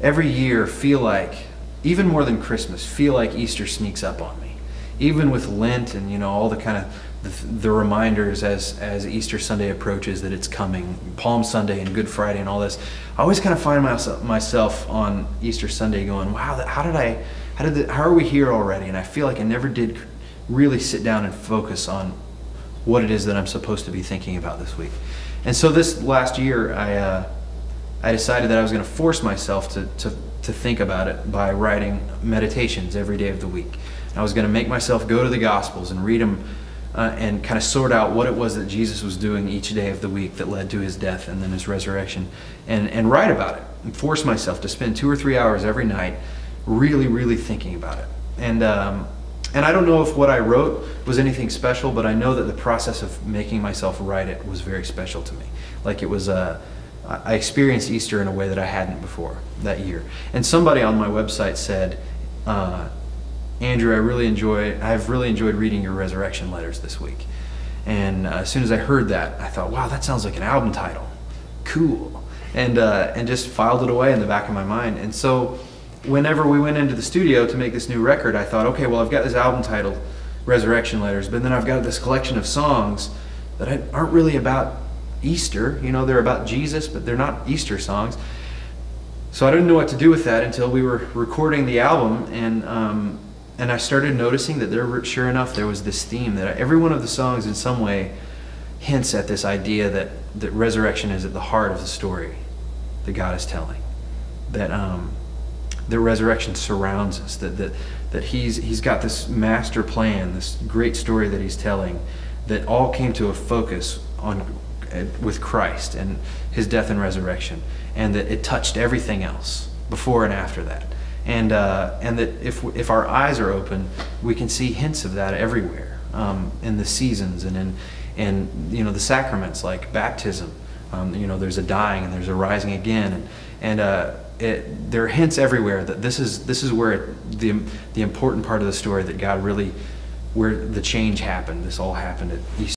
every year feel like, even more than Christmas, feel like Easter sneaks up on me. Even with Lent and, you know, all the kind of the reminders as Easter Sunday approaches that it's coming, Palm Sunday and Good Friday and all this, I always kind of find myself on Easter Sunday going, wow, how are we here already? And I feel like I never did really sit down and focus on what it is that I'm supposed to be thinking about this week. And so this last year, I decided that I was going to force myself to think about it by writing meditations every day of the week. And I was going to make myself go to the Gospels and read them and kind of sort out what it was that Jesus was doing each day of the week that led to his death and then his resurrection, and write about it and force myself to spend 2 or 3 hours every night really thinking about it. And I don't know if what I wrote was anything special, but I know that the process of making myself write it was very special to me. Like it was I experienced Easter in a way that I hadn't before that year. And somebody on my website said, Andrew, I've really enjoyed reading your resurrection letters this week. And as soon as I heard that, I thought, wow, that sounds like an album title. Cool. And just filed it away in the back of my mind. And so whenever we went into the studio to make this new record, I thought, okay, well, I've got this album titled Resurrection Letters, but then I've got this collection of songs that aren't really about Easter. You know, they're about Jesus, but they're not Easter songs. So I didn't know what to do with that until we were recording the album, and I started noticing that sure enough, there was this theme that every one of the songs in some way hints at this idea that resurrection is at the heart of the story that God is telling. That resurrection surrounds us, that he's got this master plan, this great story that he's telling, that all came to a focus with Christ and his death and resurrection, and that it touched everything else before and after that. And that if our eyes are open, we can see hints of that everywhere, in the seasons and in you know, the sacraments like baptism. You know, there's a dying and there's a rising again, and there are hints everywhere that this is where the important part of the story that God really, where the change happened. This all happened at Easter.